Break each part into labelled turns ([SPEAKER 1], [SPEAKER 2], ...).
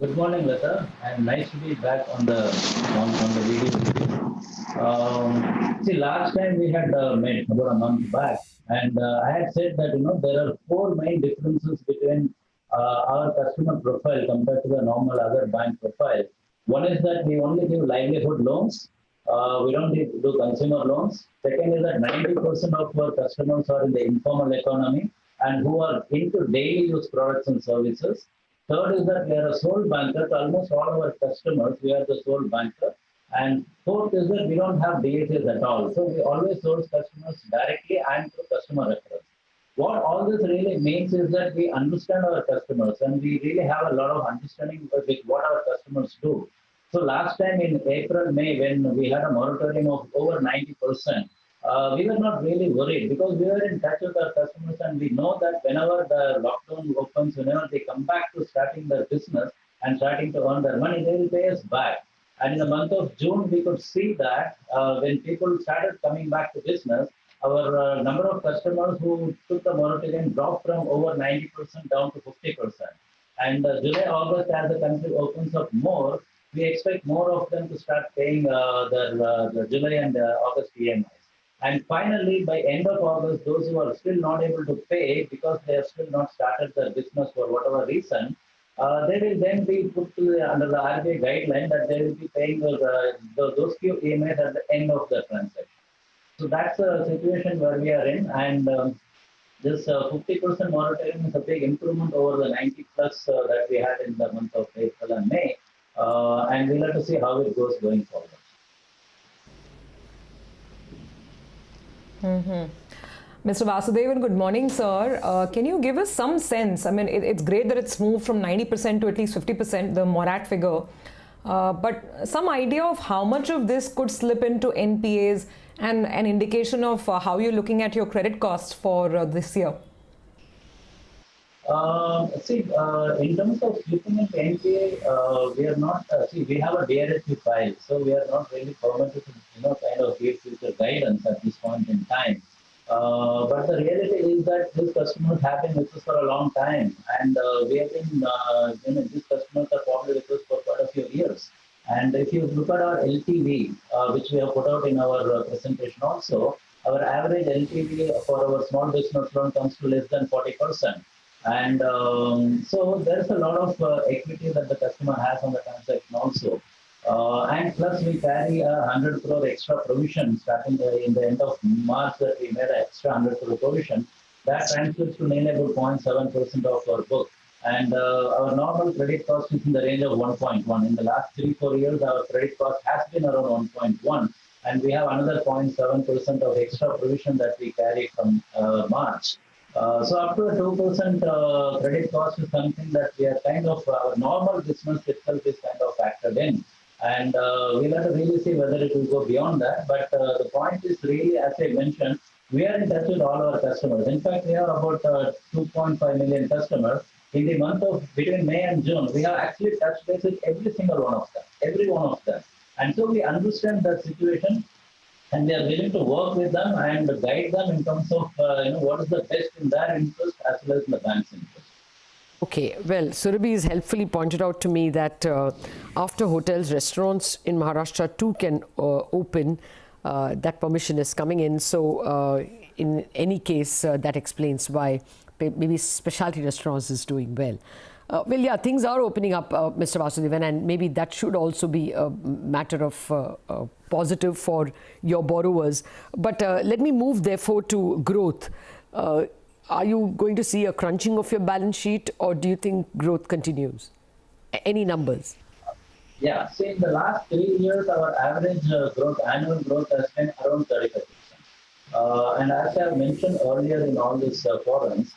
[SPEAKER 1] Good morning, Latha, and nice to be back on the video with you. See, last time we had met about a month back, and I had said that there are four main differences between our customer profile compared to the normal other bank profile. One is that we only give livelihood loans. We don't do consumer loans. Second is that 90% of our customers are in the informal economy and who are into daily use products and services. Third is that we are a sole banker to almost all our customers. We are the sole banker. And fourth is that we don't have DSAs at all. So we always source customers directly and through customer referrals. What all this really means is that we understand our customers and we really have a lot of understanding with what our customers do. So last time in April, May, when we had a moratorium of over 90%, we were not really worried because we were in touch with our customers and we know that whenever the lockdown opens, whenever they come back to starting their business and starting to earn their money, they will pay us back. And in the month of June, we could see that when people started coming back to business, our number of customers who took the moratorium dropped from over 90% down to 50%. And July, August, as the country opens up more, we expect more of them to start paying the July and August EMIs. And finally, by end of August, those who are still not able to pay because they have still not started their business for whatever reason, they will then be put to under the RBI guideline that they will be paying those few EMIs at the end of the transaction. So that's the situation where we are in, and this 50% moratorium is a big improvement over the 90 plus that we had in the month of April and May, and we'll have to see how it goes going forward.
[SPEAKER 2] Mr. Vasudevan, good morning, sir. Can you give us some sense? I mean, it's great that it's moved from 90% to at least 50%, the morat figure. But some idea of how much of this could slip into NPAs and an indication of how you're looking at your credit costs for this year?
[SPEAKER 1] In terms of slipping into NPA, we are not, we have a DRHP file, so we are not really permitted to, kind of give future guidance at this point in time. But the reality is that these customers have been with us for a long time, and we have been, these customers are probably with us for quite a few years. And if you look at our LTV, which we have put out in our presentation also, our average LTV for our small business loan comes to less than 40%. And so there's a lot of equity that the customer has on the transaction also. And plus we carry a 100 crore extra provision starting in the end of March that we made an extra 100 crore provision. That translates to nearly about 0.7% of our book. And our normal credit cost is in the range of 1.1. In the last 3-4 years, our credit cost has been around 1.1. And we have another 0.7% of extra provision that we carry from March. So up to a 2% credit cost is something that we are kind of, our normal business itself is kind of factored in. And we'll have to really see whether it will go beyond that. But the point is really, as I mentioned, we are in touch with all our customers. In fact, we have about 2.5 million customers. In the month of between May and June, we have actually touched base with every single one of them, every one of them. And so we understand the situation and we are willing to work with them and guide them in terms of what is the best in their interest as well as in the bank's interest.
[SPEAKER 3] Okay, well, Surabhi has helpfully pointed out to me that after hotels, restaurants in Maharashtra too can open, that permission is coming in. So in any case, that explains why maybe specialty restaurants is doing well. Well, yeah, things are opening up, Mr. Vasudevan, and maybe that should also be a matter of positive for your borrowers. But let me move, therefore, to growth. Are you going to see a crunching of your balance sheet, or do you think growth continues? Any numbers?
[SPEAKER 1] Yeah, see, in the last 3 years, our average annual growth has been around 35%. And as I have mentioned earlier in all these forums,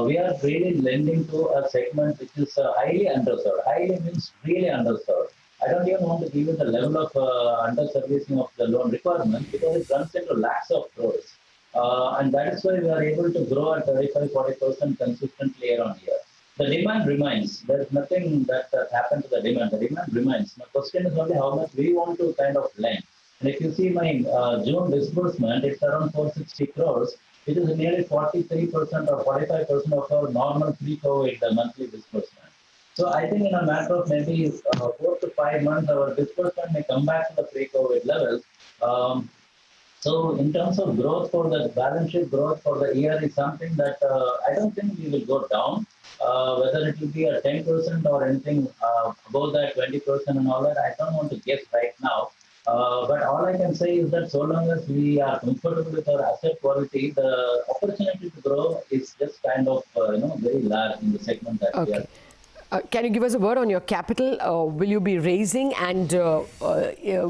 [SPEAKER 1] we are really lending to a segment which is highly underserved. Highly means really underserved. I don't even want to give you the level of underservicing of the loan requirement because it runs into lakhs of crores. And that is why we are able to grow at 35-40% consistently year on year. The demand remains. There is nothing that has happened to the demand. The demand remains. The question is only how much we want to kind of lend. And if you see my June disbursement, it's around 460 crores. It is nearly 43% or 45% of our normal pre-COVID monthly disbursement. So I think in a matter of maybe 4 to 5 months, our disbursement may come back to the pre-COVID levels. Um, so in terms of growth for the balance sheet growth for the year is something that I don't think we will go down. Whether it will be a 10% or anything above that 20% and all that, I don't want to guess right now. But all I can say is that so long as we are comfortable with our asset quality, the opportunity to grow is just kind of very large in the segment that we are.
[SPEAKER 3] Okay. Can you give us a word on your capital? Will you be raising, and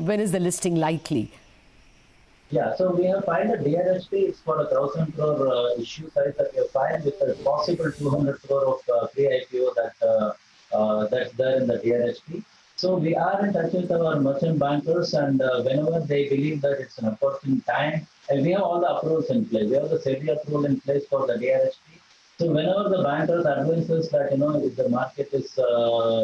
[SPEAKER 3] when is the listing likely?
[SPEAKER 1] Yeah, so we have filed a DRHP. It's for 1,000 crore issue size that we have filed with a possible 200 crore of pre-IPO that's there in the DRHP. So we are in touch with our merchant bankers, and whenever they believe that it's an opportune time, and we have all the approvals in place. We have the SEBI approval in place for the DRHP. So whenever the bankers advise us that if the market is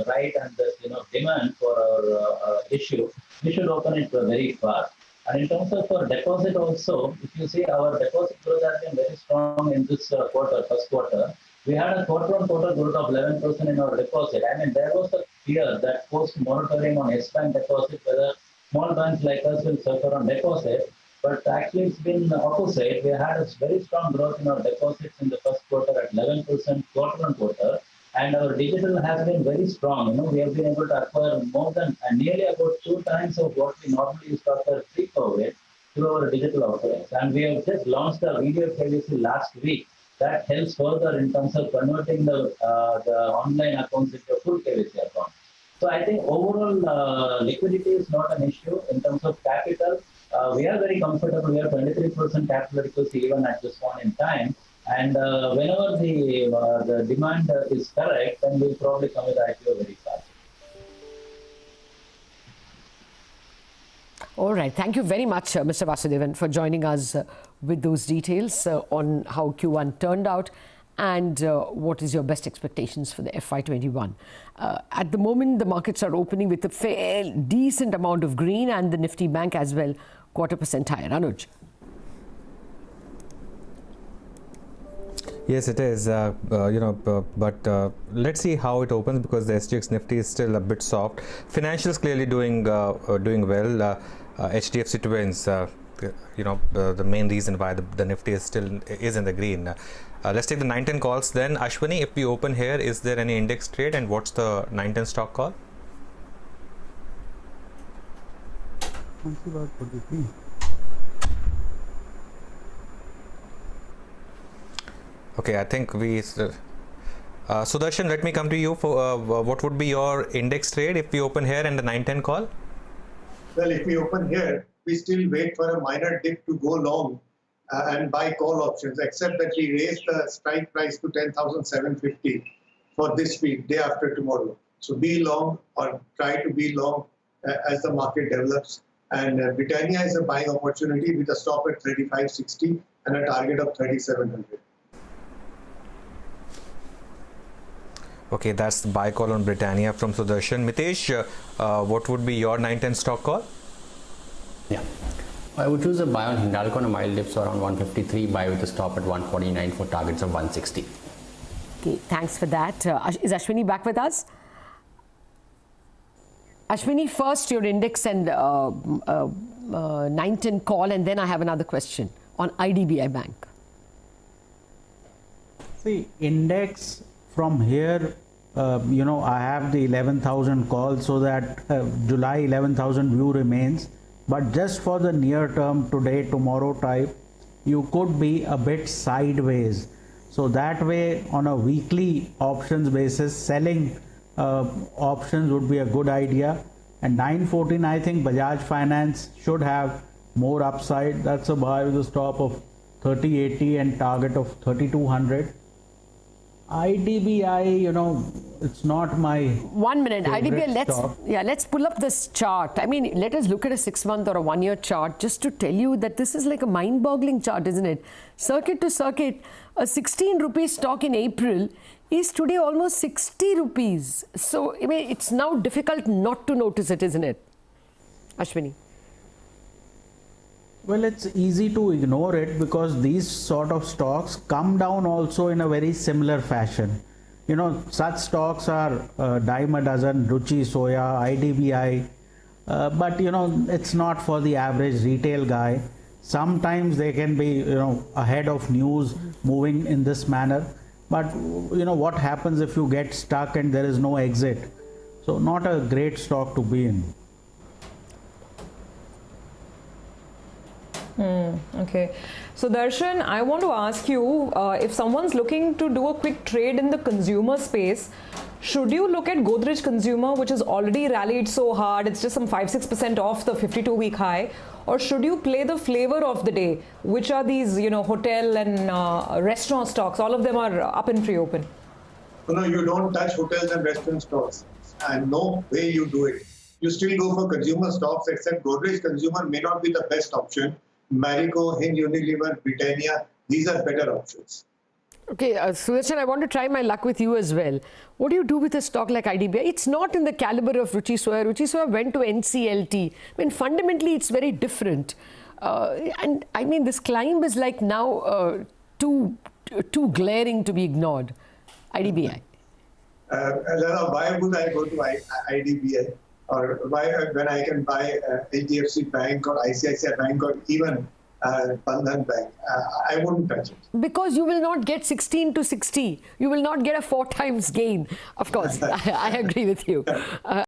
[SPEAKER 1] right and there's demand for our issue, we should open it very fast. And in terms of our deposit also, if you see our deposit growth has been very strong in this first quarter. We had a quarter-on-quarter growth of 11% in our deposit. I mean, there was a fear that post-moratorium on S-bank deposit, whether small banks like us will suffer on deposit. But actually, it's been the opposite. We had a very strong growth in our deposits in the first quarter at 11% quarter-on-quarter. And our digital has been very strong. We have been able to acquire more than nearly about 2 times of what we normally used to acquire pre-COVID through our digital offerings. And we have just launched the video KYC last week. That helps further in terms of converting the online accounts into a full KYC account. So I think overall liquidity is not an issue in terms of capital. We are very comfortable. We have 23% capital adequacy even at this point in time. And whenever the demand is correct, then we'll probably come with IPO very fast.
[SPEAKER 3] All right. Thank you very much, Mr. Vasudevan, for joining us with those details on how Q1 turned out and what is your best expectations for the FY21. At the moment, the markets are opening with a fair, decent amount of green, and the Nifty Bank as well, 0.25% higher. Anuj.
[SPEAKER 4] Yes, it is, but let's see how it opens, because the SGX Nifty is still a bit soft. Financials clearly doing well. HDFC Twins, the main reason why the Nifty is in the green. Let's take the 9-10 calls then. Ashwini, if we open here, is there any index trade, and what's the 9-10 stock call? Okay, I think we... Sudarshan, let me come to you for what would be your index trade if we open here and the 9-10 call?
[SPEAKER 5] Well, if we open here, we still wait for a minor dip to go long and buy call options, except that we raise the strike price to 10,750 for this week, day after tomorrow. So be long, or try to be long as the market develops. And Britannia is a buying opportunity with a stop at 35.60 and a target of 3700.
[SPEAKER 4] Okay, that's the buy call on Britannia from Sudarshan. Mitesh, what would be your 9-10 stock call?
[SPEAKER 6] Yeah, I would choose a buy on Hindalco on a mild dip, so around 153, buy with a stop at 149 for targets of 160.
[SPEAKER 3] Okay, thanks for that. Is Ashwini back with us? Ashwini, first your index and 9-10 call, and then I have another question on IDBI Bank.
[SPEAKER 7] See, index from here, I have the 11,000 call, so that July 11,000 view remains. But just for the near term, today, tomorrow type, you could be a bit sideways. So that way, on a weekly options basis, selling options would be a good idea. And 914, I think Bajaj Finance should have more upside. That's a buy with a stop of 3080 and target of 3200. IDBI, it's not my
[SPEAKER 3] 1 minute. IDBI, let's pull up this chart. I mean, let us look at a 6-month or a 1-year chart just to tell you that this is like a mind-boggling chart, isn't it? Circuit to circuit, a 16 rupees stock in April is today almost 60 rupees. So, I mean, it's now difficult not to notice it, isn't it? Ashwini.
[SPEAKER 7] Well, it's easy to ignore it because these sort of stocks come down also in a very similar fashion. such stocks are dime a dozen, Ruchi Soya, IDBI, but it's not for the average retail guy. Sometimes they can be ahead of news moving in this manner, but what happens if you get stuck and there is no exit? So not a great stock to be in.
[SPEAKER 2] Okay. So Darshan, I want to ask you, if someone's looking to do a quick trade in the consumer space, should you look at Godrej Consumer, which has already rallied so hard, it's just some 5-6% off the 52-week high, or should you play the flavor of the day, which are these, hotel and restaurant stocks? All of them are up in pre-open.
[SPEAKER 5] No, you don't touch hotels and restaurant stocks, and no way you do it. You still go for consumer stocks, except Godrej Consumer may not be the best option. Marico, Hind Unilever, Britannia, these are better options.
[SPEAKER 3] Okay, Sudarshan, I want to try my luck with you as well. What do you do with a stock like IDBI? It's not in the caliber of Ruchi Soya. Ruchi Soya went to NCLT. I mean, fundamentally, it's very different. And I mean, this climb is like now too glaring to be ignored. IDBI.
[SPEAKER 5] Why would I go to IDBI? Or why, when I can buy HDFC Bank or ICICI Bank or even Bandhan Bank? I wouldn't touch it.
[SPEAKER 3] Because you will not get 16 to 60. You will not get a 4 times gain. Of course, I agree with you.